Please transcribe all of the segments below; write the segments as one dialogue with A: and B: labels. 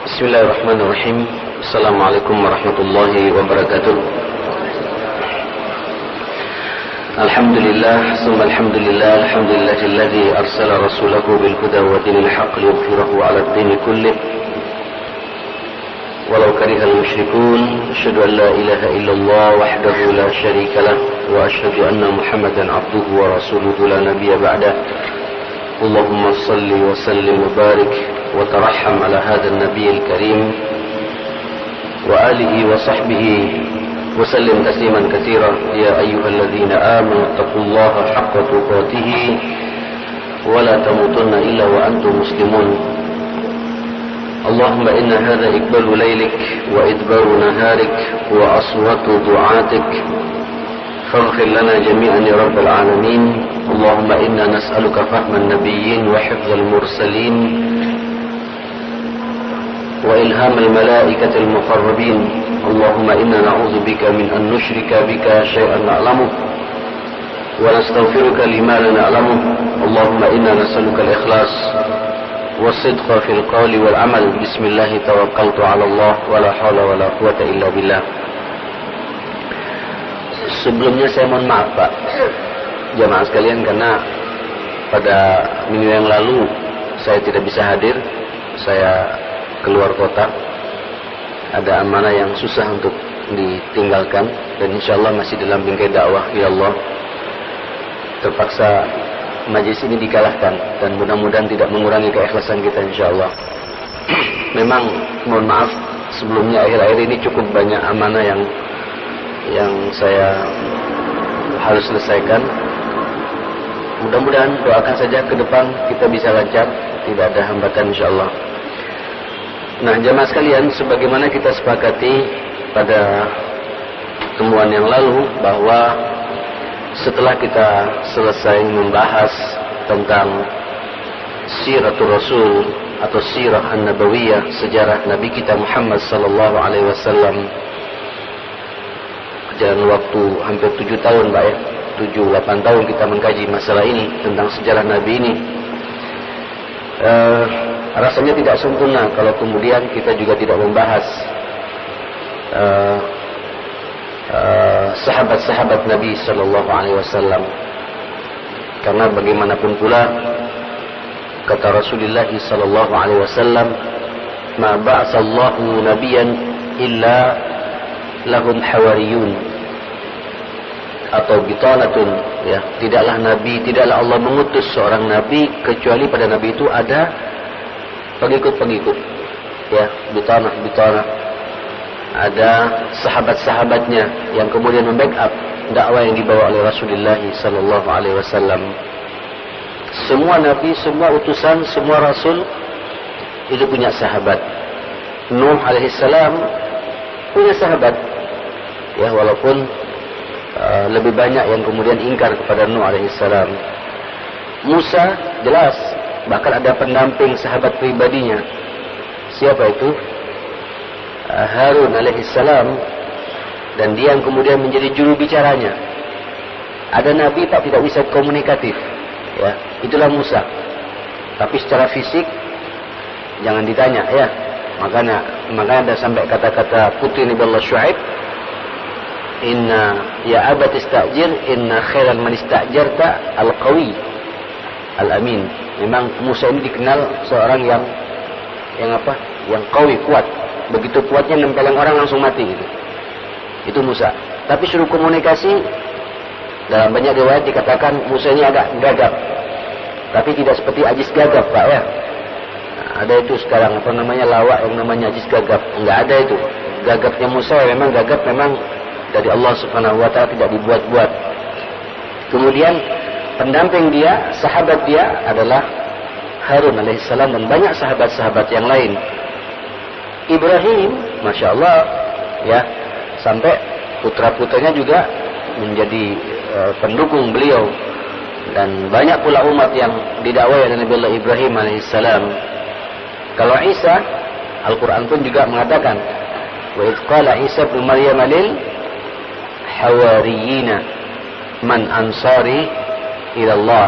A: Bismillahirrahmanirrahim. Assalamualaikum warahmatullahi wabarakatuh. Alhamdulillah, summa alhamdulillah, alhamdulillahilladzi arsala rasulahu bil huda wa dinil haqq liyudhhirahu 'ala ad-din kullih. Walau karihal musyrikun, asyhadu an la ilaha illallah wahdahu la syarika lah wa asyhadu anna Muhammadan 'abduhu wa rasuluhu la nabiyya ba'dah. Allahumma salli wa sallim wa barik wa tarahham 'ala hadzal nabiyil karim wa alihi wa sahbihi wa sallim tasliman katsiran. Ya ayyuhalladzina amanu taqullaha haqqa tuqatih wa la tamutunna illa wa antum muslimun. Allahumma inna hadha iqbalu laylik wa idbaru naharik wa aswatu du'atik faghfir lana jami'an ya rabbal alamin. Allahumma inna nas'aluka fahman nabiyyin wa hifdzal mursalin wa ilhamal malaikatil muqarrabin. Allahumma inna na'udzu bika min an nusyrika bika syai'an na'lamu wa nastaghfiruka lima la na'lamu. Allahumma inna nas'aluka al-ikhlas was-sidqa fil qawli wal amal. Bismillah tawakkaltu 'ala Allah wa la haula wa la quwwata illa billah. Sebelumnya saya mohon maaf Pak jamaah sekalian, karena pada minggu yang lalu saya tidak bisa hadir. Saya keluar kota, ada amanah yang susah untuk ditinggalkan, dan insyaallah masih dalam bingkai dakwah ya Allah. Terpaksa majlis ini dikalahkan, dan mudah-mudahan tidak mengurangi keikhlasan kita insyaallah. Memang mohon maaf sebelumnya, akhir-akhir ini cukup banyak amanah yang saya harus selesaikan. Mudah-mudahan doakan saja ke depan kita bisa lancar, tidak ada hambatan insyaallah. Nah jamaah sekalian, sebagaimana kita sepakati pada temuan yang lalu bahwa setelah kita selesai membahas tentang siratul rasul atau sirah an-nabawiyah, sejarah Nabi kita Muhammad sallallahu alaihi wasallam, jalan waktu hampir 7 tahun Pak ya, 7-8 tahun kita mengkaji masalah ini tentang sejarah Nabi ini. Rasanya tidak sempurna kalau kemudian kita juga tidak membahas sahabat-sahabat Nabi sallallahu alaihi wasallam, karena bagaimanapun pula kata Rasulullah sallallahu alaihi wasallam, ma ba'atsallahu nabiyyan illa lahum hawariyun atau bitanatun, ya, tidaklah Allah mengutus seorang nabi kecuali pada nabi itu ada pengikut-pengikut, ya, bitanah, ada sahabat-sahabatnya yang kemudian membackup dakwah yang dibawa oleh Rasulullah sallallahu alaihi wasallam. Semua nabi, semua utusan, semua rasul itu punya sahabat. Nuh alaihissalam punya sahabat, ya, walaupun lebih banyak yang kemudian ingkar kepada Nuh alaihissalam. Musa jelas, bahkan ada pendamping sahabat pribadinya. Siapa itu? Harun alaihissalam, dan dia yang kemudian menjadi juru bicaranya. Ada nabi tak tidak bisa komunikatif, ya, itulah Musa. Tapi secara fisik jangan ditanya, ya. Makanya ada sampai kata-kata putri Nabi Allah Syuaib, inna ya abat istajir inna khairan man istajarta al-qawi al-amin. Memang Musa ini dikenal seorang yang qawi, kuat. Begitu kuatnya nempelin orang langsung mati gitu. Itu Musa. Tapi suruh komunikasi, dalam banyak riwayat dikatakan Musa ini agak gagap. Tapi tidak seperti Ajis gagap Pak ya. Nah, ada itu sekarang lawak yang namanya Ajis gagap. Enggak ada itu. Gagapnya Musa memang gagap, memang dari Allah Subhanahu wa taala, tidak dibuat-buat. Kemudian pendamping dia, sahabat dia adalah Harun alaihissalam dan banyak sahabat-sahabat yang lain. Ibrahim, masya Allah, ya, sampai putra-putranya juga menjadi pendukung beliau, dan banyak pula umat yang didakwai oleh Nabi Allah Ibrahim alaihissalam. Kalau Isa, Al-Quran pun juga mengatakan, wa idh qala Isa ibn Maryam lil hawariyina man ansari ila Allah,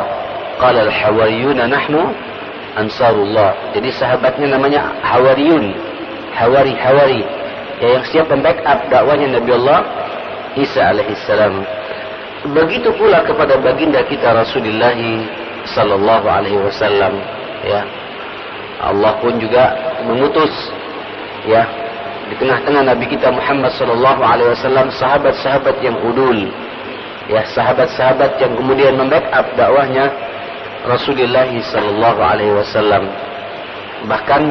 A: qala al-hawariyuna nahnu ansarullah. Jadi sahabatnya namanya Hawariyun, hawari-hawari yang siap membackup dakwanya Nabi Allah Isa alaihissalam. Begitu pula kepada baginda kita Rasulullah sallallahu alaihi wasallam, ya. Allah pun juga mengutus, ya, di tengah-tengah Nabi kita Muhammad sallallahu alaihi wasallam sahabat-sahabat yang udul, ya, sahabat-sahabat yang kemudian membackup dakwahnya Rasulullah sallallahu alaihi wasallam. Bahkan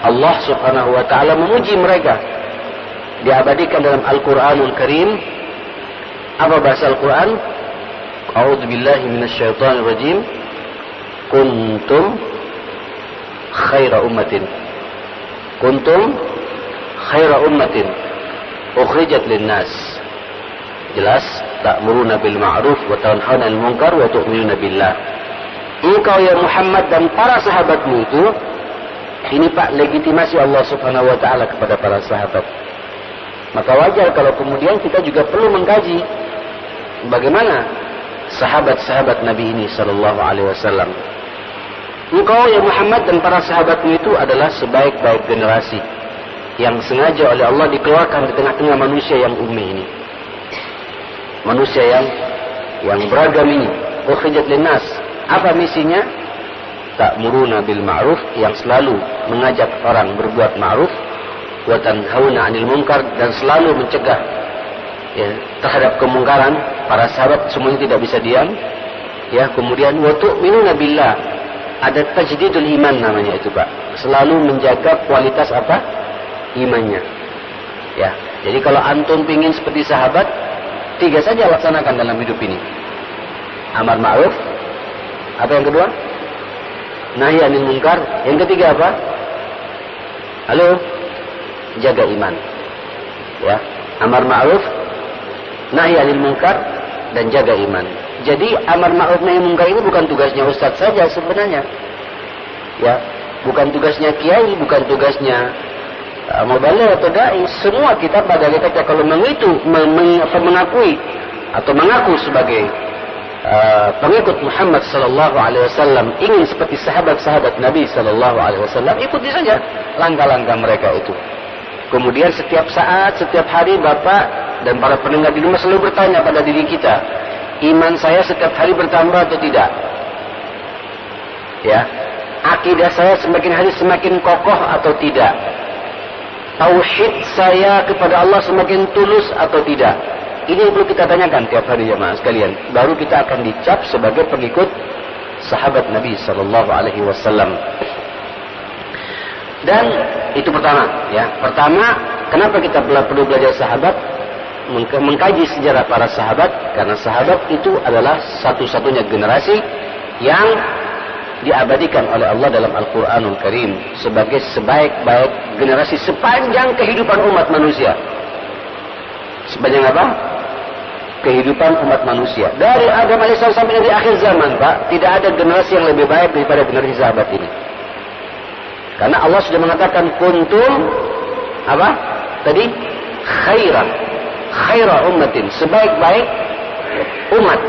A: Allah Subhanahu wa taala memuji mereka. Diabadikan dalam Al-Qur'anul Karim. Apa bahasa Al-Quran? A'udzu billahi minasyaitonir rajim. Kuntum khaira ummatin. Kuntum khaira ummatin ukhrijat lin-nas. Jelas, ta'muruna bil ma'ruf wa tanhauna 'anil munkar wa tu'minuna billah. Engkau ya Muhammad dan para sahabatmu itu, ini Pak legitimasi Allah Subhanahu wa taala kepada para sahabat. Maka wajar kalau kemudian kita juga perlu mengkaji bagaimana sahabat-sahabat Nabi ini sallallahu alaihi wasallam. Engkau ya Muhammad dan para sahabatmu itu adalah sebaik-baik generasi yang sengaja oleh Allah dikeluarkan di tengah-tengah manusia yang ummi ini. Manusia yang beragam ini. Ukhrijat linnas. Apa misinya? Ta'muruna bil ma'ruf, yang selalu mengajak orang berbuat ma'ruf, wa tanhauna 'anil munkar, dan selalu mencegah, ya, terhadap kemungkaran. Para sahabat semuanya tidak bisa diam, ya. Kemudian wa tu'minuna billah, ada tajdidul iman namanya itu Pak, selalu menjaga kualitas apa? Imannya, ya. Jadi kalau antum pingin seperti sahabat, 3 saja laksanakan dalam hidup ini: amar ma'ruf, apa yang kedua? Nahi 'anil munkar, yang ketiga apa? Halo? Jaga iman, ya. Amar ma'ruf, nahi 'anil munkar, dan jaga iman. Jadi amar ma'ruf nahi munkar ini bukan tugasnya ustaz saja sebenarnya, ya. Bukan tugasnya kiai, bukan tugasnya mubaligh atau dai. Semua kita pada kita kalau mengakui atau mengaku sebagai pengikut Muhammad sallallahu alaihi wasallam, ingin seperti sahabat-sahabat Nabi sallallahu alaihi wasallam, ikuti saja langkah-langkah mereka itu. Kemudian setiap saat, setiap hari Bapak dan para pendengar di rumah selalu bertanya pada diri kita, iman saya setiap hari bertambah atau tidak? Ya, akidah saya semakin hari semakin kokoh atau tidak? Tauhid saya kepada Allah semakin tulus atau tidak? Ini yang perlu kita tanyakan tiap hari jemaah sekalian. Baru kita akan dicap sebagai pengikut sahabat Nabi sallallahu alaihi wasallam. Dan itu pertama, ya. Pertama, kenapa kita perlu belajar sahabat? Mengkaji sejarah para sahabat, karena sahabat itu adalah satu-satunya generasi yang diabadikan oleh Allah dalam Al-Quranul Karim sebagai sebaik-baik generasi sepanjang kehidupan umat manusia. Sepanjang apa? Kehidupan umat manusia. Dari Adam alaihissalam sampai dari akhir zaman, Pak, tidak ada generasi yang lebih baik daripada generasi sahabat ini. Karena Allah sudah mengatakan kuntum apa? Tadi khaira ummatin, sebaik-baik umat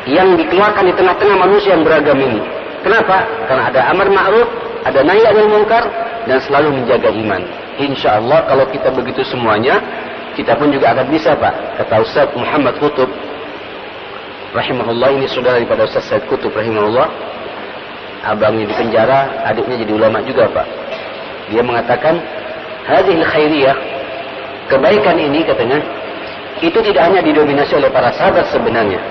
A: yang dikeluarkan di tengah-tengah manusia yang beragam ini. Kenapa? Karena ada amar ma'ruf, ada nahi 'anil munkar, dan selalu menjaga iman. Insyaallah kalau kita begitu semuanya, kita pun juga akan bisa, Pak. Kata Ustaz Muhammad Qutub rahimahullah, ini saudara daripada Ustaz Said Qutub rahimahullah. Abangnya di penjara, adiknya jadi ulama juga, Pak. Dia mengatakan, hadhil khairiyah, kebaikan ini katanya, itu tidak hanya didominasi oleh para sahabat sebenarnya.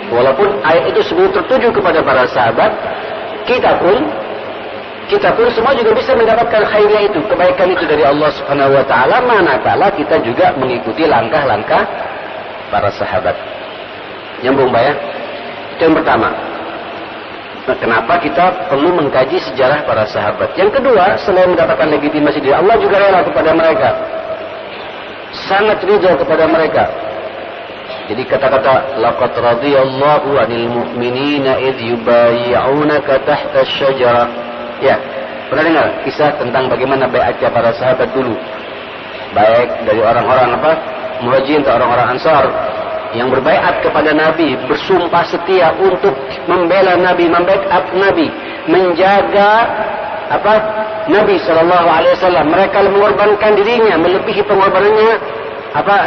A: Walaupun ayat itu sebenarnya tertuju kepada para sahabat, kita pun semua juga bisa mendapatkan khairiyah itu, kebaikan itu dari Allah Subhanahu wa taala, manakala kita juga mengikuti langkah-langkah para sahabat. Nyambung, Pak, ya? Itu yang pertama. Nah, kenapa kita perlu mengkaji sejarah para sahabat? Yang kedua, selain mendapatkan legitimasi dari Allah, juga rela kepada mereka, sangat ridha kepada mereka. Jadi kata-kata laqad radiyallahu 'anil mu'minina idh yubayyi'unaka tahta asy-syajarah. Ya, pernah dengar kisah tentang bagaimana baiatnya para sahabat dulu? Baik dari orang-orang apa? Muhajirin atau orang-orang Ansar yang berbaiat kepada Nabi, bersumpah setia untuk membela Nabi, membackup Nabi, menjaga apa? Nabi SAW. Mereka mengorbankan dirinya melebihi pengorbanannya,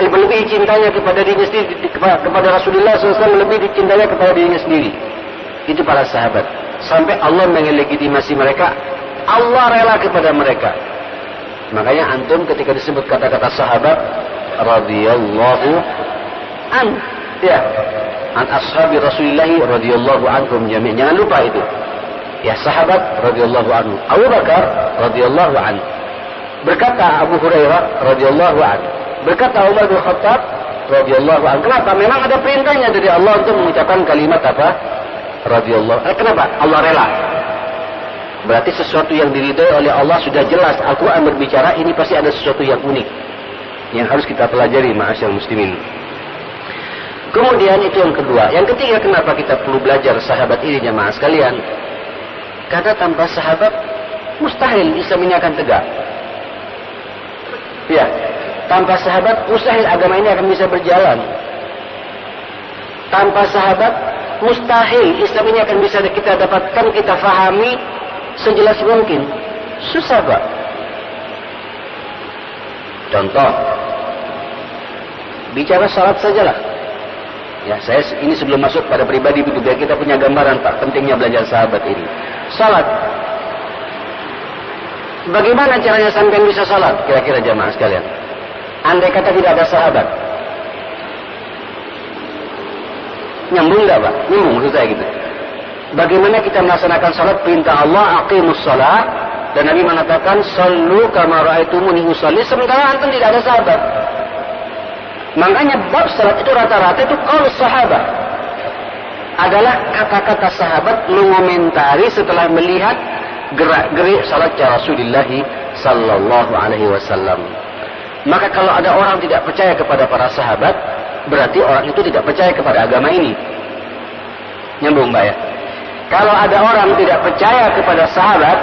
A: melebihi cintanya kepada dirinya sendiri, kepada Rasulullah SAW, melebihi cintanya kepada dirinya sendiri. Itu para sahabat. Sampai Allah melegitimasi mereka, Allah rela kepada mereka. Makanya antum ketika disebut kata-kata sahabat, radhiyallahu an, ya, an ashabi Rasulillah radhiyallahu anhum jami'. Jangan lupa itu. Ya, sahabat radhiyallahu anhu. Abu Bakar radhiyallahu anhu. Berkata Abu Hurairah radhiyallahu anhu. Berkata Umar bin Khattab radhiyallahu anhu. Kenapa? Memang ada perintahnya dari Allah untuk mengucapkan kalimat apa? Radhiyallahu. Kenapa? Allah rela. Berarti sesuatu yang diridhai oleh Allah sudah jelas. Al-Quran berbicara, ini pasti ada sesuatu yang unik yang harus kita pelajari, ma'asyar muslimin. Kemudian itu yang kedua. Yang ketiga, kenapa kita perlu belajar sahabat ini, jamaah sekalian? Karena tanpa sahabat mustahil Islam ini akan tegak. Ya, tanpa sahabat mustahil agama ini akan bisa berjalan. Tanpa sahabat mustahil Islam ini akan bisa kita dapatkan, kita fahami sejelas mungkin. Susah, Pak. Contoh, bicara salat sajalah. Ya, saya ini sebelum masuk pada pribadi begitu, biar kita punya gambaran, Pak, pentingnya belajar sahabat ini. Salat. Bagaimana caranya sampai bisa salat? Kira-kira jamaah sekalian. Andai kata tidak ada sahabat. Nyambung enggak, Pak? Nyambung maksud saya gitu. Bagaimana kita melaksanakan salat? Perintah Allah, aqimus shalah, dan Nabi mengatakan sallu kama ra'aitumuni usalli, sementara antum tidak ada sahabat. Makanya bab salat itu rata-rata itu qaulus sahabat. Adalah kata-kata sahabat mengomentari setelah melihat gerak-gerik salatnya Rasulullah sallallahu alaihi wasallam. Maka kalau ada orang tidak percaya kepada para sahabat, berarti orang itu tidak percaya kepada agama ini. Nyambung, Mbak, ya? Kalau ada orang tidak percaya kepada sahabat,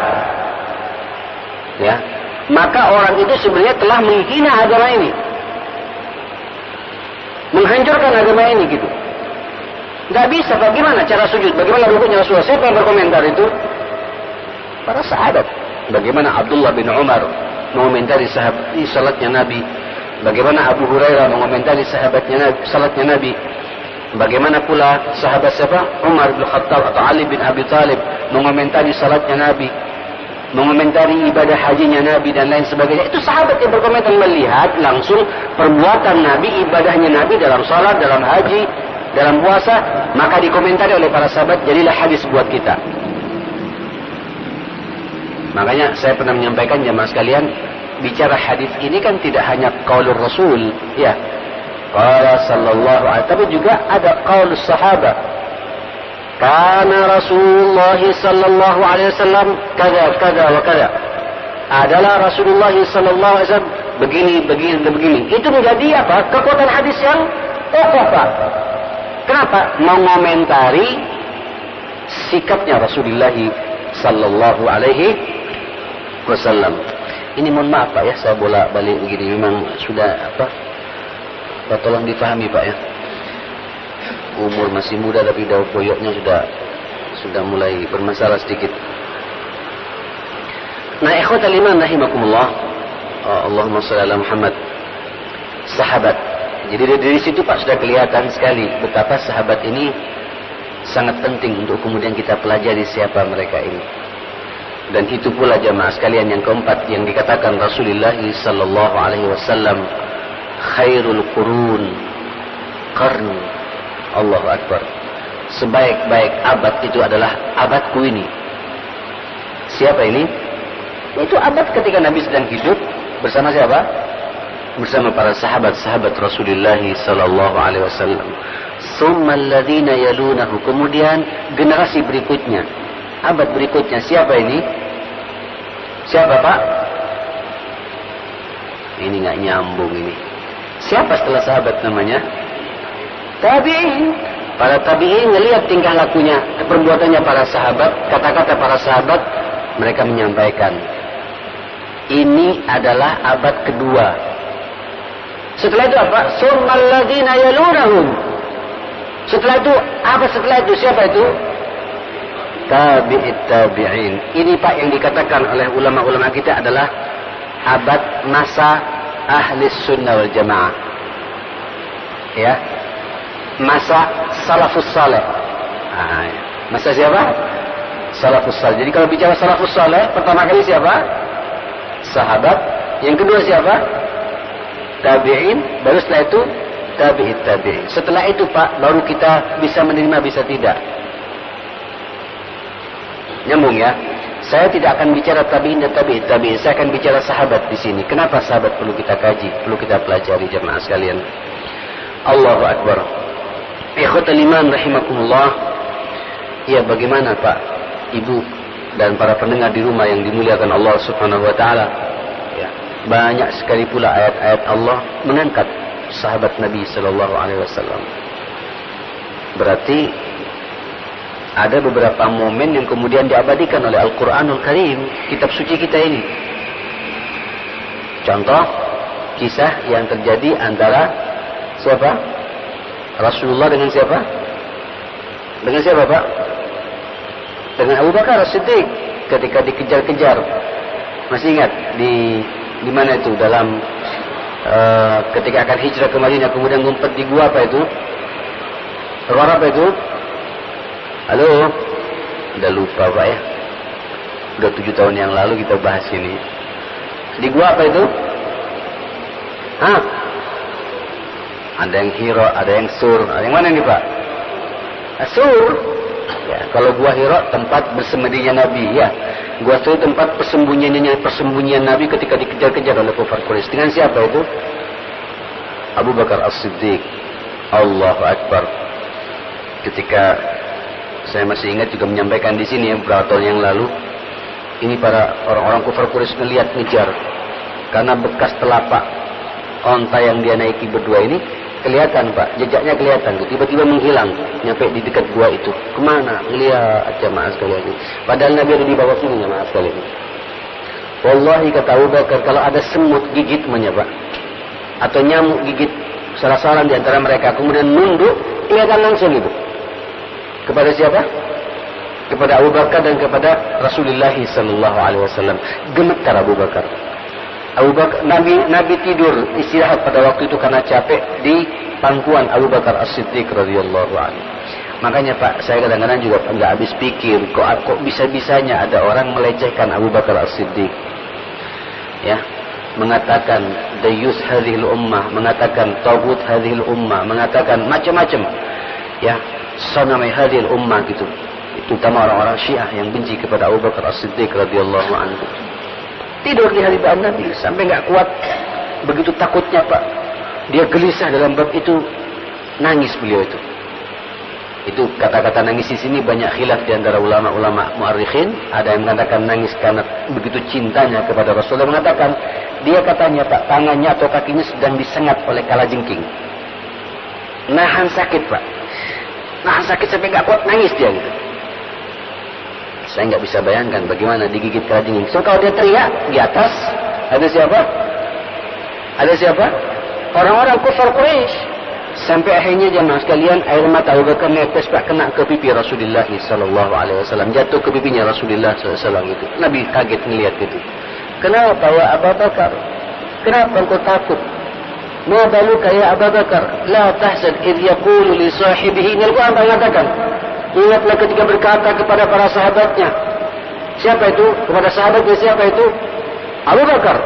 A: ya, maka orang itu sebenarnya telah menghina agama ini, menghancurkan agama ini gitu. Gak bisa. Bagaimana cara sujud? Bagaimana rukuknya Rasulullah? Siapa yang berkomentar itu? Para sahabat. Bagaimana Abdullah bin Umar mengomentari salatnya Nabi? Bagaimana Abu Hurairah mengomentari salatnya Nabi? Bagaimana pula sahabat siapa? Umar bin Khattab atau Ali bin Abi Thalib mengomentari salatnya Nabi, mengomentari ibadah hajinya Nabi dan lain sebagainya. Itu sahabat yang berkomentar, melihat langsung perbuatan Nabi, ibadahnya Nabi dalam salat, dalam haji, dalam puasa, maka dikomentari oleh para sahabat, jadilah hadis buat kita. Makanya saya pernah menyampaikan, jamaah sekalian, bicara hadis ini kan tidak hanya qaulur Rasul, ya, qala sallallahu alaihi, tapi juga ada qaulus sahabat. Kana Rasulullah sallallahu alaihi wasallam kada kada wa kada. Adalah Rasulullah sallallahu alaihi wasallam begini begini dan begini. Itu menjadi apa? Kekuatan hadis yang kokoh, Pak. Kenapa? Mengomentari sikapnya Rasulullah sallallahu alaihi wasallam. Ini mohon maaf, Pak, ya, saya bolak-balik begini, memang sudah apa? Tolong dipahami, Pak, ya. Umur masih muda tapi daun boyoknya sudah mulai bermasalah sedikit. Nah, ikhwatal iman rahimakumullah. Allahumma shalli ala Muhammad. Sahabat. Jadi dari situ, Pak, sudah kelihatan sekali betapa sahabat ini sangat penting untuk kemudian kita pelajari siapa mereka ini. Dan itu pula jamaah sekalian yang keempat yang dikatakan Rasulullah sallallahu alaihi wasallam, khairul qurun qarni. Allahu Akbar. Sebaik-baik abad itu adalah abadku ini. Siapa ini? Itu abad ketika Nabi sedang hidup bersama siapa? Bersama para sahabat-sahabat Rasulullah sallallahu alaihi wasallam. Tsummal ladzina yalunahu, kemudian generasi berikutnya, abad berikutnya. Siapa ini? Siapa, Pak? Ini enggak nyambung ini. Siapa setelah sahabat namanya? Tabi'in. Para tabi'in melihat tingkah lakunya, perbuatannya para sahabat, kata-kata para sahabat, mereka menyampaikan ini adalah abad kedua. Setelah itu apa? Tsummal ladzina yalunahum. Setelah itu apa? Setelah itu siapa itu? tabi'it tabi'in. Ini Pak yang dikatakan oleh ulama-ulama kita adalah abad masa ahli sunnah wal jamaah. Ya, masa salafus saleh. Masa siapa? Salafus saleh. Jadi kalau bicara salafus saleh, pertama kali siapa? Sahabat. Yang kedua siapa? Tabi'in. Baru setelah itu tabi'it tabi'in. Setelah itu Pak, baru kita bisa menerima, bisa tidak. Nyambung ya. Saya tidak akan bicara tabi'in dan tabi'it tabi'in. Saya akan bicara sahabat di sini. Kenapa sahabat perlu kita kaji, perlu kita pelajari jemaah sekalian. Allahu Akbar. Ikhwatal iman rahimakumullah. Ya, bagaimana Pak, Ibu dan para pendengar di rumah yang dimuliakan Allah Subhanahu wa taala. Ya, banyak sekali pula ayat-ayat Allah mengangkat sahabat Nabi sallallahu alaihi wasallam. Berarti ada beberapa momen yang kemudian diabadikan oleh Al-Qur'anul Karim, kitab suci kita ini. Contoh kisah yang terjadi antara siapa? Rasulullah dengan siapa? Dengan siapa Pak? Dengan Abu Bakar As-Siddiq ketika dikejar-kejar. Masih ingat di mana itu dalam ketika akan hijrah ke Madinah, kemudian ngumpet di gua apa itu? Ruang apa itu? Halo? Udah lupa Pak ya. Udah 7 tahun yang lalu kita bahas ini. Di gua apa itu? Hah? Ada yang Hiro, ada yang Sur. Ada yang mana nih Pak? Sur. Ya, kalau gua Hiro tempat bersemedinya Nabi, ya. Gua Sur tempat persembunyian Nabi ketika dikejar-kejar oleh kufar Quraisy. Dengan siapa itu? Abu Bakar As-Siddiq. Allahu Akbar. Ketika saya masih ingat juga menyampaikan di sini beberapa tahun yang lalu, ini para orang-orang kufar Quraisy ngelihat ngejar karena bekas telapak onta yang dia naiki berdua ini kelihatan Pak, jejaknya kelihatan, tiba-tiba menghilang nyampe di dekat gua itu. Kemana? Ngelihat jamaah sekalian. Padahal Nabi ada di bawah sini jamaah sekalian. Wallahi kata Abu Bakar, kalau ada semut gigit Pak, atau nyamuk gigit salah seorang di antara mereka kemudian nunduk, kelihatan langsung itu. Kepada siapa? Kepada Abu Bakar dan kepada Rasulullah sallallahu alaihi wasallam. Gemetar Abu Bakar. Nabi tidur istirahat pada waktu itu karena capek di pangkuan Abu Bakar As-Siddiq radhiyallahu anhu. Makanya Pak, saya kadang-kadang juga enggak habis pikir, kok bisa-bisanya ada orang melecehkan Abu Bakar As-Siddiq. Ya, mengatakan dayus hadhil ummah, mengatakan tagut hadhil ummah, mengatakan macam-macam. Ya, sanamai hadhil ummah gitu. Itu terutama orang-orang Syiah yang benci kepada Abu Bakar As-Siddiq radhiyallahu anhu. Tidur di hadapan Nabi sampai enggak kuat. Begitu takutnya Pak, dia gelisah dalam bab itu, nangis beliau itu. Itu kata-kata nangis di sini banyak khilaf di antara ulama-ulama muarrikhin. Ada yang mengatakan nangis karena begitu cintanya kepada Rasulullah. Mengatakan dia katanya Pak, tangannya atau kakinya sedang disengat oleh kalajengking. Nahan sakit Pak. Nahan sakit sampai enggak kuat, nangis dia gitu. Saya nggak bisa bayangkan bagaimana digigit kalajengking. So kalau dia teriak di atas, ada siapa? Ada siapa? Orang-orang kufar Quraisy. Sampai akhirnya jemaah sekalian, air mata Abu Bakar netes Pak, kena ke pipi Rasulullah sallallahu alaihi wasallam, jatuh ke pipinya Rasulullah sallallahu alaihi wasallam itu. Nabi kaget melihat itu. Kenapa ya Abu Bakar? Kenapa engkau takut? Ma baluka ya Abu Bakar? La tahzan idh yaqulu li sahibihi. Ini Al-Quran mengatakan, ingatlah ketika berkata kepada para sahabatnya. Siapa itu? Kepada sahabatnya siapa itu? Abu Bakar.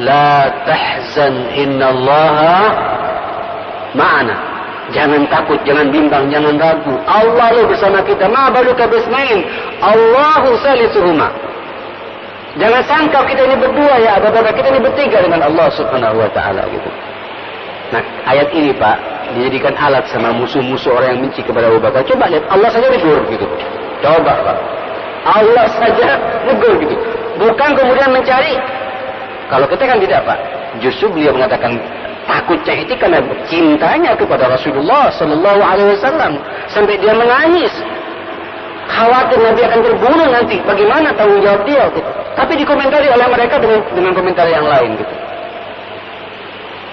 A: La tahzan innallaha ma'ana. Jangan takut, jangan bimbang, jangan ragu. Allah lo bersama kita. Ma baluka bismain. Allahu salisuhuma. Jangan sangka kita ini berdua ya Abu Bakar. Kita ini bertiga dengan Allah subhanahu wa ta'ala gitu. Nah, ayat ini Pak dijadikan alat sama musuh-musuh orang yang benci kepada Abu Bakar. Coba lihat, Allah saja negur gitu. Coba Pak, Allah saja negur gitu. Bukan kemudian mencari. Kalau kita kan tidak Pak. Justru beliau mengatakan takutnya itu karena cintanya kepada Rasulullah sallallahu alaihi wasallam sampai dia menangis. Khawatir Nabi akan terbunuh nanti. Bagaimana tanggung jawab dia gitu. Tapi dikomentari oleh mereka dengan komentar yang lain gitu.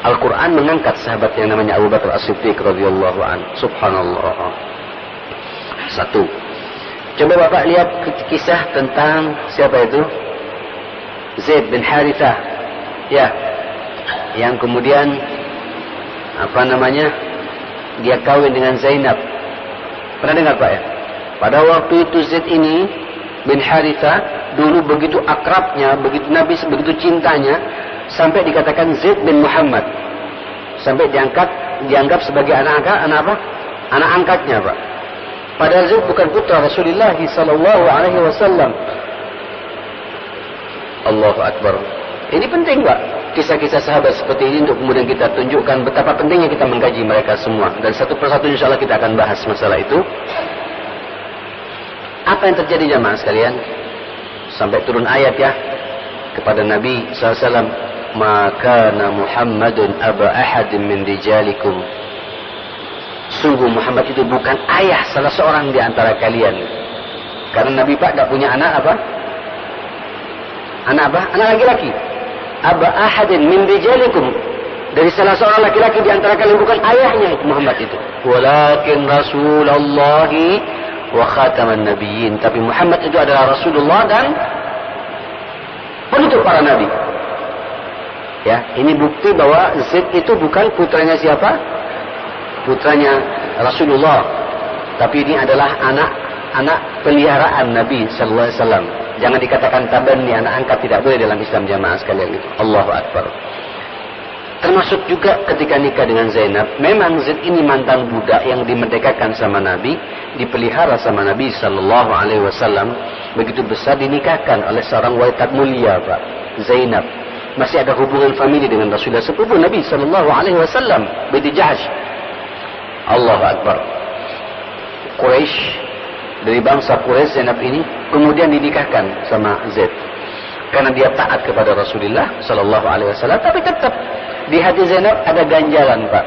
A: Al-Quran mengangkat sahabat yang namanya Abu Bakar As-Siddiq radhiyallahu anhu. Subhanallah. Satu. Coba Bapak lihat kisah tentang siapa itu? Zaid bin Harithah. Ya. Yang kemudian dia kawin dengan Zainab. Pernah dengar Pak ya? Pada waktu itu Zaid ini bin Harithah dulu begitu akrabnya, begitu Nabi begitu cintanya, sampai dikatakan Zaid bin Muhammad. Sampai dianggap sebagai anak angkatnya, Pak. Padahal Zaid bukan putra Rasulullah sallallahu alaihi wasallam. Allahu Akbar. Ini penting, Pak. Kisah-kisah sahabat seperti ini untuk kemudian kita tunjukkan betapa pentingnya kita mengkaji mereka semua. Dan satu persatu insyaallah kita akan bahas masalah itu. Apa yang terjadi jamaah sekalian? Sampai turun ayat ya kepada Nabi SAW. Maka Muhammadun aba ahadin min rijalikum. Sungguh Muhammad itu bukan ayah salah seorang di antara kalian. Karena Nabi Pak tidak punya anak apa? Anak laki-laki. Aba ahadin min rijalikum. Dari salah seorang laki-laki di antara kalian, bukan ayahnya Muhammad itu. Walakin Rasulullah wa khataman nabiyyin. Tapi Muhammad itu adalah Rasulullah dan penutup para nabi. Ya, ini bukti bahwa Zaid itu bukan putranya siapa? Putranya Rasulullah. Tapi ini adalah anak peliharaan Nabi sallallahu alaihi wasallam. Jangan dikatakan tabanni, anak angkat, tidak boleh dalam Islam jamaah sekalian itu. Allahu Akbar. Termasuk juga ketika nikah dengan Zainab, memang Zaid ini mantan budak yang dimerdekakan sama Nabi, dipelihara sama Nabi sallallahu alaihi wasallam, begitu besar dinikahkan oleh seorang wanita mulia, Pak, Zainab. Masih ada hubungan famili dengan Rasulullah, sepupu Nabi sallallahu alaihi wasallam, binti Jahsh. Allahu Akbar. Quraisy, dari bangsa Quraisy, Zainab ini kemudian dinikahkan sama Zaid karena dia taat kepada Rasulullah sallallahu alaihi wasallam. Tapi tetap di hati Zainab ada ganjalan, Pak.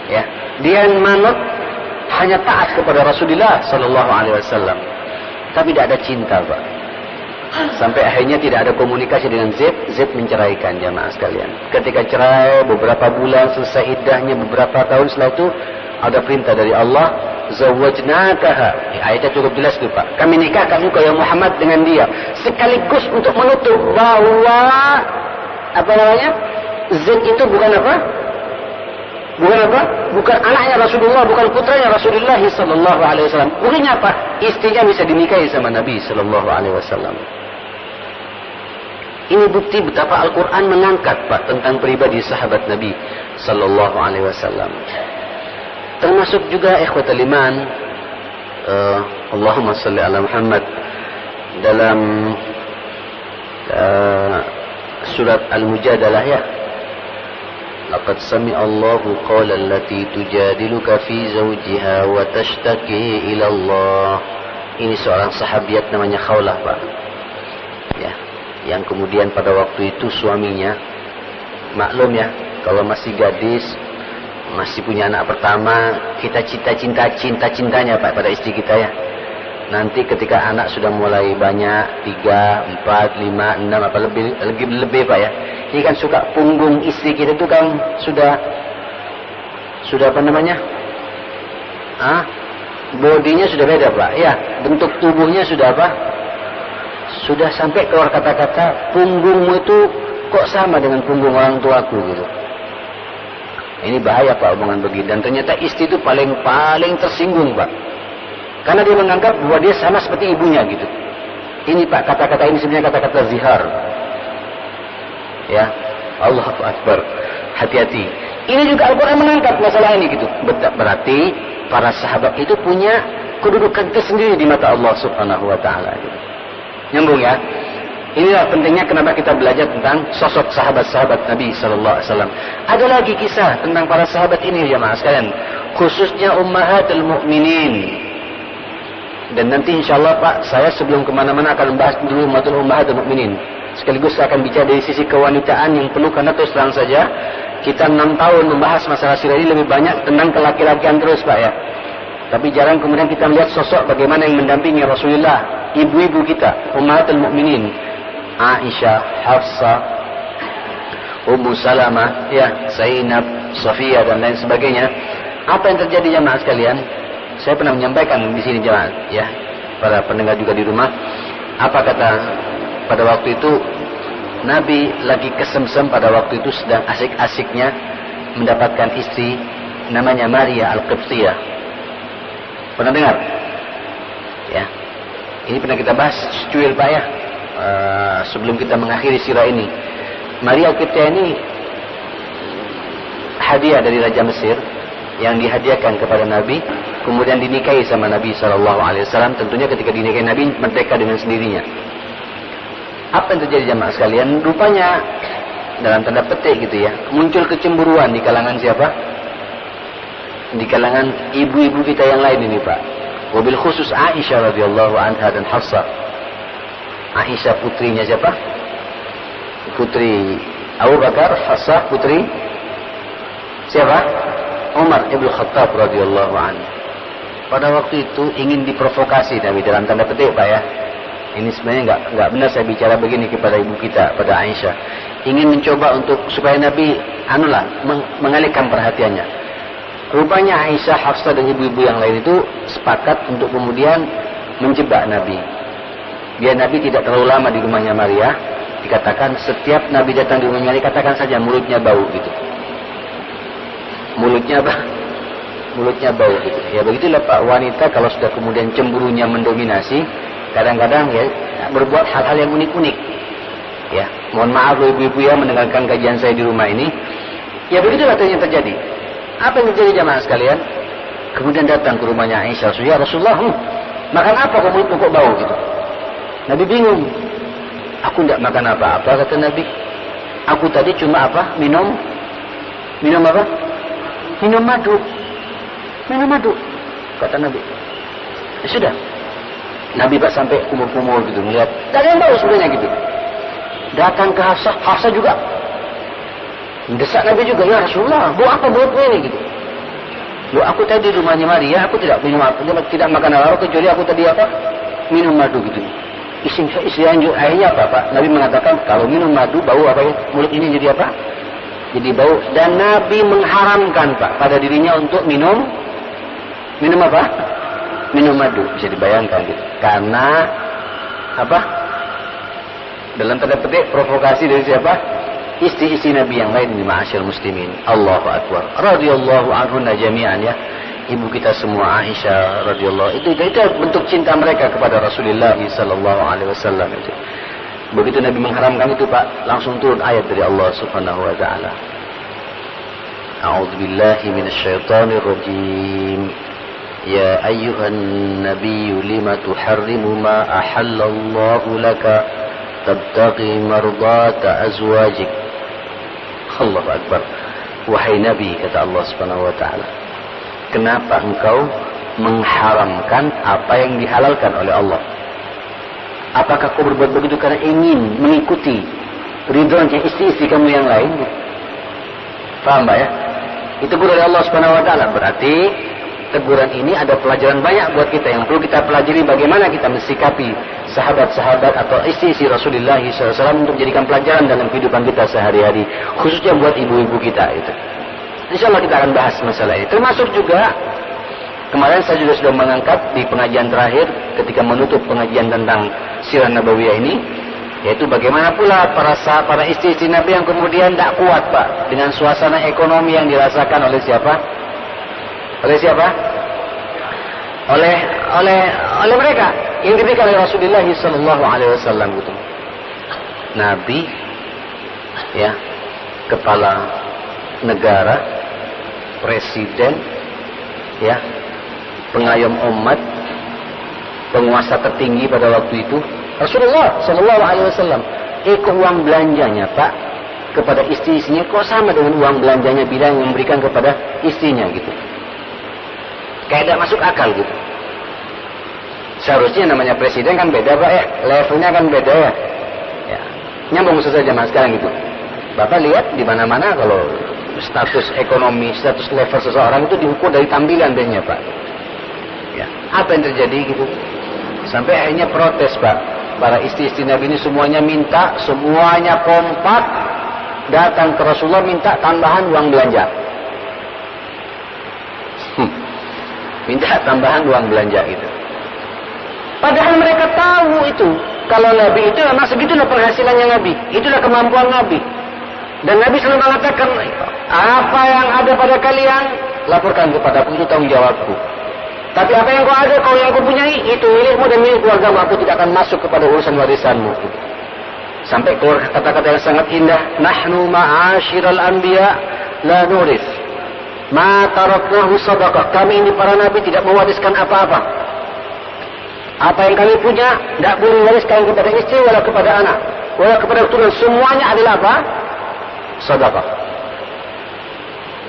A: Ya, dia manut hanya taat kepada Rasulullah sallallahu alaihi wasallam, tapi tidak ada cinta, Pak. Sampai akhirnya tidak ada komunikasi dengan Zaid. Zaid menceraikan jamaah sekalian. Ketika cerai beberapa bulan, selesai iddahnya beberapa tahun, setelah itu ada perintah dari Allah, zawwajnakaha. Ayatnya cukup jelas itu, Pak. Kami nikahkan engkau ya Muhammad dengan dia, sekaligus untuk menutup bahwa Zaid itu bukan apa? Bukan anaknya Rasulullah, bukan putranya Rasulullah sallallahu alaihi wasallam. Buktinya apa? Istrinya bisa dinikahi sama Nabi sallallahu alaihi wasallam. Ini bukti betapa Al-Quran mengangkat, Pak, tentang pribadi sahabat Nabi sallallahu alaihi wasallam. Termasuk juga ikhwatul iman, Allahumma salli ala Muhammad, dalam surat Al-Mujadalah ya. Laqad sami'a Allahu qawla allati tujadiluka fi zawjiha wa tashtaki ila Allah. Ini seorang sahabiat namanya Khawlah, Pak. Ya, yang kemudian pada waktu itu suaminya, maklum ya, kalau masih gadis, masih punya anak pertama, kita cinta-cintanya, Pak, pada istri kita ya. Nanti ketika anak sudah mulai banyak, 3, 4, 5, 6, apa lebih Pak ya. Ini kan suka punggung istri kita itu kan sudah apa namanya? Bodinya sudah beda, Pak. Ya, bentuk tubuhnya sudah apa? Sudah sampai keluar kata-kata, punggungmu itu kok sama dengan punggung orang tuaku gitu. Ini bahaya, Pak, omongan begini. Dan ternyata istri itu paling tersinggung, Pak. Karena dia menganggap bahwa dia sama seperti ibunya gitu. Ini, Pak, kata-kata ini sebenarnya kata-kata zihar. Ya, Allahu Akbar. Hati-hati. Ini juga Al-Quran mengangkat masalah ini gitu. Berarti para sahabat itu punya kedudukan tersendiri di mata Allah Subhanahu wa taala gitu. Nyambung ya. Inilah pentingnya kenapa kita belajar tentang sosok sahabat-sahabat Nabi sallallahu alaihi wasallam. Ada lagi kisah tentang para sahabat ini jemaah sekalian, khususnya ummahatul mukminin. Dan nanti insyaallah, Pak, saya sebelum kemana-mana akan membahas dulu ummahatul mukminin. Sekaligus saya akan bicara dari sisi kewanitaan yang penuh, karena terus terang saja kita 6 tahun membahas masalah sirah ini lebih banyak tentang kelaki-lakian terus, Pak ya. Tapi jarang kemudian kita melihat sosok bagaimana yang mendampingi Rasulullah, ibu-ibu kita, ummahatul mukminin, Aisyah, Hafsah, Ummu Salamah, ya, Zainab, Safiyah dan lain sebagainya. Apa yang terjadi jemaah sekalian? Saya pernah menyampaikan di sini jemaah, ya. para pendengar juga di rumah. Apa kata pada waktu itu Nabi lagi kesemsem pada waktu itu sedang asik-asiknya mendapatkan istri namanya Maria Al-Qibtiyah. Pernah dengar? Ya. Ini pernah kita bahas secuil Pak ya. Sebelum kita mengakhiri sirah ini. Maria Al-Qibtiyah ini hadiah dari Raja Mesir yang dihadiahkan kepada Nabi, kemudian dinikahi sama Nabi SAW. Tentunya ketika dinikahi Nabi merdeka dengan sendirinya. Apa yang terjadi jamaah sekalian? Rupanya dalam tanda petik gitu ya, muncul kecemburuan di kalangan siapa? Di kalangan ibu-ibu kita yang lain ini Pak. Wabil khusus Aisyah radhiyallahu anha dan Hafsah. Aisyah putrinya siapa? Putri Abu Bakar. Hafsah putri siapa? Umar ibn Khattab radhiyallahu anhu. Pada waktu itu ingin diprovokasi Nabi dalam tanda petik Pak ya. Ini sebenarnya enggak benar saya bicara begini kepada ibu kita, pada Aisyah. Ingin mencoba untuk supaya Nabi mengalihkan perhatiannya. Rupanya Aisyah, Hafsah dan ibu-ibu yang lain itu sepakat untuk kemudian menjebak Nabi. Biar Nabi tidak terlalu lama di rumahnya Maria. Dikatakan setiap Nabi datang di rumahnya Maria, katakan saja mulutnya bau gitu. Mulutnya bau gitu. Ya begitulah Pak, wanita kalau sudah kemudian cemburunya mendominasi, kadang-kadang ya berbuat hal-hal yang unik-unik. Ya, mohon maaf ibu-ibu ya mendengarkan kajian saya di rumah ini. Ya begitulah yang terjadi. Apa yang terjadi jamaah sekalian? Kemudian datang ke rumahnya Aisyah, "Ya Rasulullah, makan apa kok mulutmu kok bau gitu?" Nabi bingung. "Aku tidak makan apa-apa," kata Nabi. "Aku tadi cuma apa? Minum apa? Minum madu. Minum madu," kata Nabi. Ya sudah. Nabi Pak sampai kumur-kumur gitu melihat. Tak ada yang bau sebenarnya gitu. Datang ke Hafsah, Hafsah juga mendesak Nabi juga, "Ya Rasulullah, bau apa mulutmu ini gitu?" "Loh, aku tadi di rumahnya Maria, aku tidak minum apa, tidak makan apa kecuali aku tadi apa? Minum madu gitu." Istri akhirnya apa Pak? Nabi mengatakan kalau minum madu bau apa ya? Mulut ini jadi apa? Jadi bau. Dan Nabi mengharamkan Pak pada dirinya untuk minum apa? Minum madu. Bisa dibayangkan gitu. Karena apa? Dalam tanda petik provokasi dari siapa? Istri-istri Nabi yang lain di ma'asyil muslimin. Allahu akbar. Radhiyallahu anhunna jami'an ya. Ibu kita semua Aisyah radhiyallahu itu bentuk cinta mereka kepada Rasulullah sallallahu alaihi wasallam itu. Begitu Nabi mengharamkan itu Pak, langsung turun ayat dari Allah Subhanahu wa taala. A'udzu billahi minasyaitonir rajim. Ya ayyuhan nabiyyu lima tuharrimu ma ahallallahu laka tabtaghi mardata azwajik. Allahu akbar. Wahai Nabi, kata Allah Subhanahu wa taala, kenapa engkau mengharamkan apa yang dihalalkan oleh Allah? Apakah kau berbuat begitu karena ingin mengikuti ridhonya istri-istri kamu yang lain? Paham Pak ya? Itu teguran dari Allah Subhanahu wa taala. Berarti teguran ini ada pelajaran banyak buat kita yang perlu kita pelajari, bagaimana kita mensikapi sahabat-sahabat atau istri-istri Rasulullah SAW untuk menjadikan pelajaran dalam kehidupan kita sehari-hari, khususnya buat ibu-ibu kita itu. Insya Allah kita akan bahas masalah ini. Termasuk juga kemarin saya juga sudah mengangkat di pengajian terakhir ketika menutup pengajian tentang Sirah Nabawiyah ini, yaitu bagaimana pula para istri-istri Nabi yang kemudian tidak kuat Pak dengan suasana ekonomi yang dirasakan oleh siapa? Oleh siapa? Oleh mereka yang diberikan oleh Rasulullah sallallahu alaihi wasallam gitu. Nabi ya, kepala negara, presiden ya, pengayom umat, penguasa tertinggi pada waktu itu Rasulullah sallallahu alaihi wasallam. Uang belanjanya Pak kepada istri-istrinya kok sama dengan uang belanjanya bila yang memberikan kepada istrinya gitu. Kayak tidak masuk akal gitu. Seharusnya namanya presiden kan beda Pak ya, levelnya kan beda ya. Ya. Nyambung saja zaman sekarang gitu. Bapak lihat di mana-mana kalau status ekonomi, status level seseorang itu diukur dari tampilan biasanya Pak. Ya. Apa yang terjadi gitu? Sampai akhirnya protes Pak. Para istri-istri Nabi ini semuanya minta, semuanya kompak datang ke Rasulullah minta tambahan uang belanja. Minta tambahan uang belanja itu. Padahal mereka tahu itu. Kalau Nabi itu memang segitulah penghasilannya Nabi. Itulah kemampuan Nabi. Dan Nabi selalu mengatakan, apa yang ada pada kalian, laporkan kepadaku, itu tanggung jawabku. Tapi apa yang kau ada, kau yang kau punyai, itu milikmu dan milik keluargamu. Aku tidak akan masuk kepada urusan warisanmu. Sampai keluar kata-kata yang sangat indah. Nahnu ma'asyiral anbiya la nuris. Ma taraknahu sadaqah. Kami ini para nabi tidak mewariskan apa-apa. Apa yang kami punya, tidak boleh mewariskan kepada istri, wala kepada anak, wala kepada keturunan. Semuanya adalah apa? Sedekah.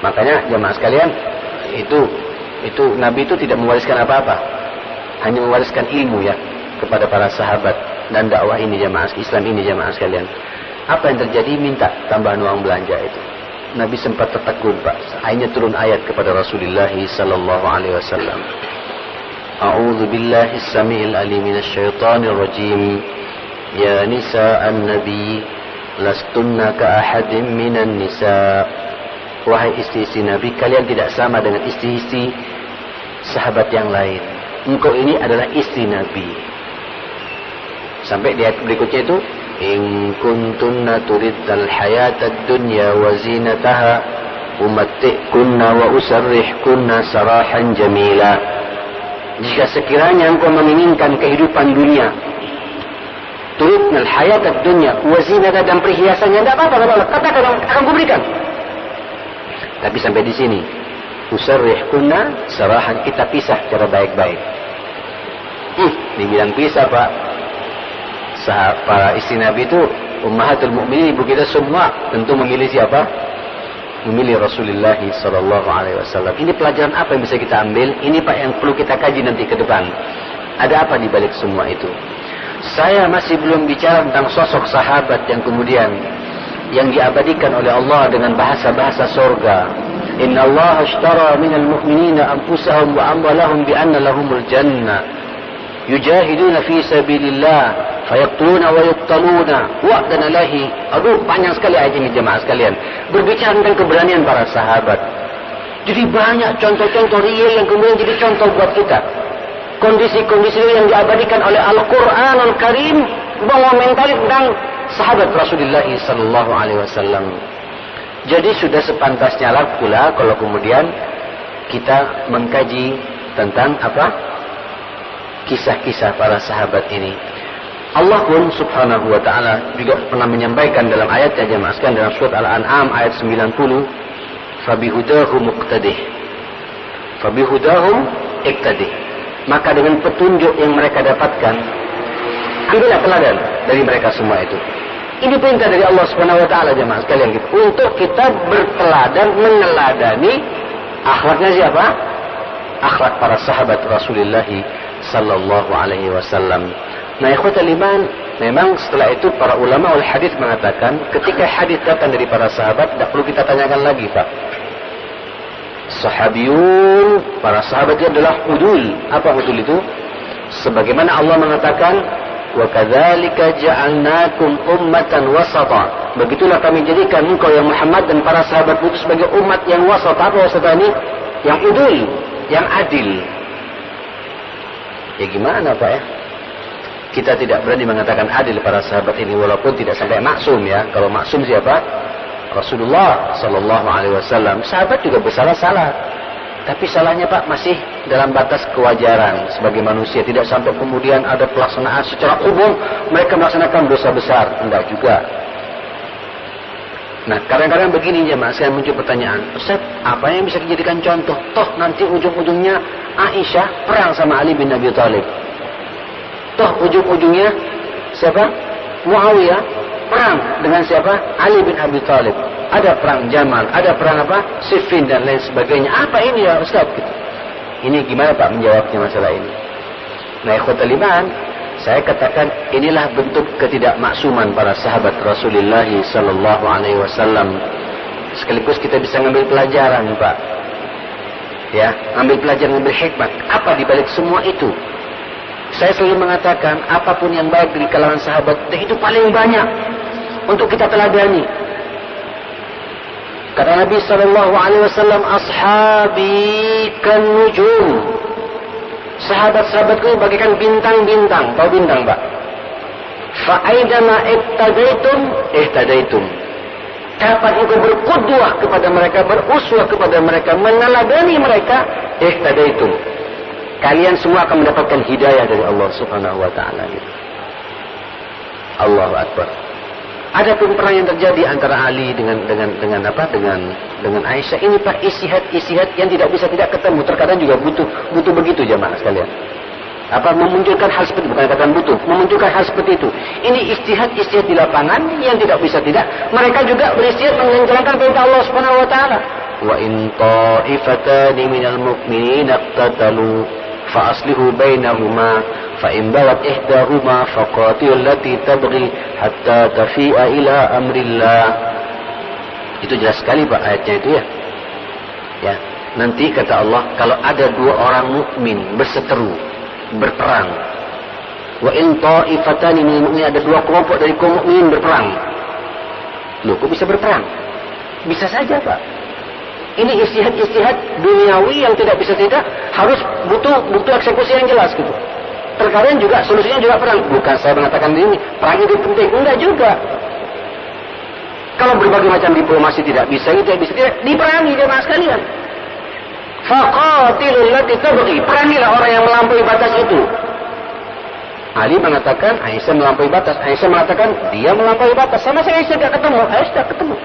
A: Makanya jemaah sekalian, itu Nabi itu tidak mewariskan apa-apa, hanya mewariskan ilmu ya kepada para sahabat. Dan dakwah ini jemaah Islam ini jemaah sekalian, apa yang terjadi? Minta tambahan uang belanja itu. Nabi sempat tertegun Pak. Akhirnya turun ayat kepada Rasulullah sallallahu alaihi wasallam. A'udzu billahi as-sami'il alim minasy syaithanir rajim. Ya nisa'an nabi lastunna ka ahadin minan nisa. Wahai istri-istri Nabi, kalian tidak sama dengan istri-istri sahabat yang lain. Engkau ini adalah istri Nabi. Sampai di ayat berikutnya itu, in kuntunna turiddal hayatad dunya wa zinataha umatti'kunna wa usarrihkunna sarahan jamila. Jika sekiranya engkau menginginkan kehidupan dunia, turidnal hayatad dunya wa zinataha, dan perhiasannya, tidak apa-apa, katakan akan kuberikan. Tapi sampai di sini, usarrihkunna sarahan, kita pisah cara baik-baik. Dibilang pisah Pak. Para istri Nabi itu ummahatul mu'minin, ibu kita semua tentu memilih siapa? Memilih Rasulullah sallallahu alaihi wasallam. Ini pelajaran apa yang bisa kita ambil? Ini Pak yang perlu kita kaji nanti ke depan. Ada apa di balik semua itu? Saya masih belum bicara tentang sosok sahabat yang kemudian yang diabadikan oleh Allah dengan bahasa-bahasa surga. Inna Allah ashtara minal mu'minina anfusahum wa amwalahum bi anna lahumul jannah. Yujahiduna fi sabilillah fayaqtuluna wa yuqtaluna wa'dan lahi. Aduh, panjang sekali ayat ini jemaah sekalian. Berbicara tentang keberanian para sahabat. Jadi banyak contoh-contoh real yang kemudian jadi contoh buat kita. Kondisi-kondisi yang diabadikan oleh Al-Quranul Karim mengomentari tentang sahabat Rasulullah sallallahu alaihi wasallam. Jadi sudah sepantasnya lah pula kalau kemudian kita mengkaji tentang apa? Kisah-kisah para sahabat ini. Allah pun subhanahu wa ta'ala juga pernah menyampaikan dalam ayat yang jemaah sekalian dalam surat Al-An'am ayat 90, fabihudahum muqtadih, fabihudahum iqtadih. Maka dengan petunjuk yang mereka dapatkan, ambillah teladan dari mereka semua itu. Ini perintah dari Allah subhanahu wa ta'ala jemaah sekalian gitu, untuk kita berteladan, meneladani akhlaknya siapa? Akhlak para sahabat Rasulullah sallallahu alaihi wasallam. Nah, ikhwatul iman, memang setelah itu para ulama wal hadis mengatakan ketika hadis datang dari para sahabat, tidak perlu kita tanyakan lagi Pak. Sahabiyun, para sahabat itu adalah udul. Apa udul itu? Sebagaimana Allah mengatakan, wa kadzalika ja'alnakum ummatan wasata. Begitulah kami jadikan engkau yang Muhammad dan para sahabat itu sebagai umat yang wasat. Apa wasat ini? Yang udul, yang adil. Ya gimana Pak ya? Kita tidak berani mengatakan adil para sahabat ini walaupun tidak sampai maksum ya. Kalau maksum siapa? Rasulullah sallallahu alaihi wasallam. Sahabat juga bersalah-salah. Tapi salahnya Pak masih dalam batas kewajaran sebagai manusia, tidak sampai kemudian ada pelaksanaan secara umum mereka melaksanakan dosa besar, enggak juga. Nah, kadang-kadang begini jemaah, saya muncul pertanyaan, Ustaz, apa yang bisa dijadikan contoh? Toh nanti ujung-ujungnya Aisyah perang sama Ali bin Abi Thalib. Toh ujung-ujungnya siapa? Muawiyah perang dengan siapa? Ali bin Abi Thalib. Ada perang Jamal, ada perang apa? Siffin dan lain sebagainya. Apa ini ya Ustaz? Ini gimana Pak menjawabnya masalah ini? Nah, ikhwatul iman, saya katakan inilah bentuk ketidakmaksuman para sahabat Rasulullah sallallahu alaihi wasallam. Sekaligus kita bisa ngambil pelajaran, Pak. Ya, ambil pelajaran, ambil hikmah. Apa di balik semua itu? Saya selalu mengatakan, apapun yang baik di kalangan sahabat itu paling banyak untuk kita teladani. Kata Nabi sallallahu alaihi wasallam, ashabi kan nujum. Sahabat-sahabatku bagaikan bintang-bintang. Tahu bintang, Pak? Fa'aidama ihtadaitum. Kapan engkau berqudwah kepada mereka, beruswah kepada mereka, meneladani mereka, ihtadaitum. Kalian semua akan mendapatkan hidayah dari Allah Subhanahu wa taala. Allahu Akbar. Ada pun perang yang terjadi antara Ali dengan Aisyah ini, Pak, istihad yang tidak bisa tidak ketemu. Terkadang juga butuh begitu jamaah sekalian. Memunculkan hal seperti, bukan katakan butuh, memunculkan hal seperti itu. Ini istihad di lapangan yang tidak bisa tidak. Mereka juga beristihad menjalankan perintah Allah Subhanahu wa taala. Wa in ta'ifatani minal mu'minina iqtatalu fa aslihu bainahuma fa in bagat ihdahuma faqatilul lati tabghi hatta tafi'a ila amrillah. Itu jelas sekali, Pak, ayatnya itu ya. Ya, nanti kata Allah, kalau ada dua orang mukmin berseteru, berperang. Wa in ta'ifatani minal mu'minin, ada dua kelompok dari kaum mukminin berperang. Loh, kok bisa berperang? Bisa saja, Pak. Ini istihad duniawi yang tidak bisa tidak, harus butuh eksekusi yang jelas gitu. Terkadang juga solusinya juga perang. Bukan saya mengatakan ini perang itu penting, enggak juga. Kalau berbagai macam diplomasi tidak bisa, diperangi jemaah sekalian. Faqatilul lati tabghi, perangilah orang yang melampaui batas itu. Ali mengatakan Aisyah melampaui batas, Aisyah mengatakan dia melampaui batas. Sama saya Aisyah tidak ketemu, Aisyah tidak ketemu.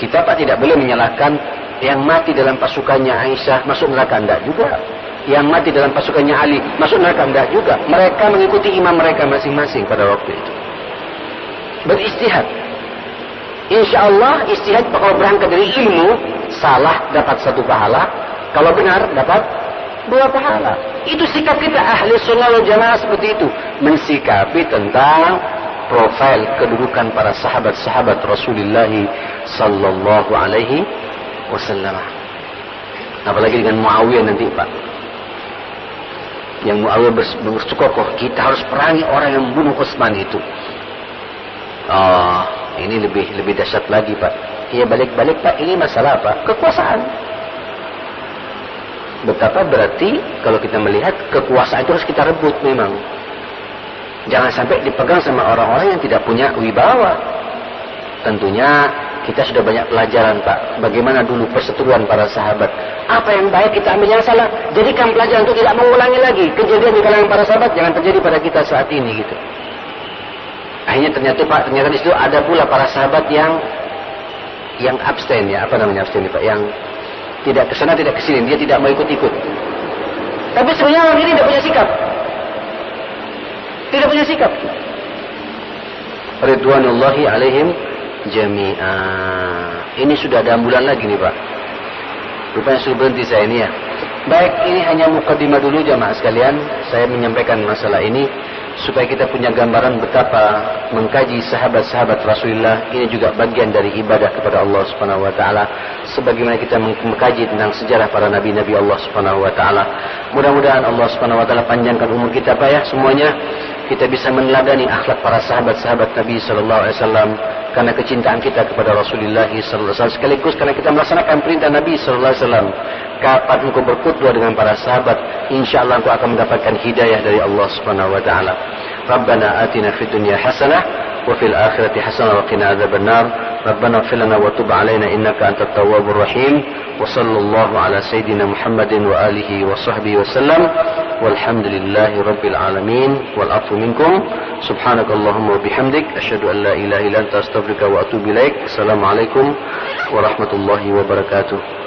A: Kita, Pak, tidak boleh menyalahkan yang mati dalam pasukannya Aisyah masuk neraka, enggak juga. Yang mati dalam pasukannya Ali masuk neraka, enggak juga. Mereka mengikuti imam mereka masing-masing pada waktu itu. Beristihad. Insya Allah istihad kalau berangkat dari ilmu, salah dapat 1 pahala, kalau benar dapat 2 pahala. Itu sikap kita ahli sunnah wal jamaah seperti itu, mensikapi tentang profil kedudukan para sahabat-sahabat Rasulullah sallallahu alaihi wasallam. Apalagi dengan Muawiyah nanti, Pak. Yang Muawiyah bersikukuh, kita harus perangi orang yang membunuh Utsman itu. Ini lebih dahsyat lagi, Pak. Ya, balik-balik, Pak, ini masalah apa? Kekuasaan. Betapa berarti kalau kita melihat kekuasaan itu harus kita rebut memang. Jangan sampai dipegang sama orang-orang yang tidak punya wibawa. Tentunya kita sudah banyak pelajaran, Pak. Bagaimana dulu perseteruan para sahabat. Apa yang baik kita ambil, yang salah jadikan pelajaran untuk tidak mengulangi lagi. Kejadian di kalangan para sahabat jangan terjadi pada kita saat ini gitu. Akhirnya ternyata, Pak, di situ ada pula para sahabat yang abstain, ya, apa namanya abstain, Pak, yang tidak kesana tidak kesini, dia tidak mau ikut-ikut. Tapi sebenarnya orang ini tidak punya sikap. Tidak punya sikap. Ridwanullahi alaihim jami'a. Ini sudah ada bulan lagi nih, Pak. Rupanya sudah berhenti saya ini ya. Baik, ini hanya mukadimah dulu jamaah sekalian. Saya menyampaikan masalah ini supaya kita punya gambaran betapa mengkaji sahabat-sahabat Rasulullah ini juga bagian dari ibadah kepada Allah Subhanahu wa taala, sebagaimana kita mengkaji tentang sejarah para nabi-nabi Allah Subhanahu wa taala. Mudah-mudahan Allah Subhanahu wa taala panjangkan umur kita, Pak, ya, semuanya kita bisa meneladani akhlak para sahabat-sahabat Nabi sallallahu alaihi wasallam karena kecintaan kita kepada Rasulullah sallallahu alaihi wasallam, sekaligus karena kita melaksanakan perintah Nabi sallallahu alaihi wasallam. Kapan engkau berkhutbah dengan para sahabat, insyaallah engkau akan mendapatkan hidayah dari Allah Subhanahu wa taala. Rabbana atina fid dunya hasanah wa fil akhirati hasanah wa qina adzabannar. Rabbana ighfir lana wa tub 'alaina innaka antat tawwabur rahim. Wa sallallahu ala sayidina Muhammadin wa alihi wa sahbihi wasallam. Walhamdulillahi rabbil alamin wal afu minkum. Subhanakallahumma wa bihamdik asyhadu an la ilaha illa anta astaghfiruka wa atubu ilaik. Assalamualaikum warahmatullahi wabarakatuh.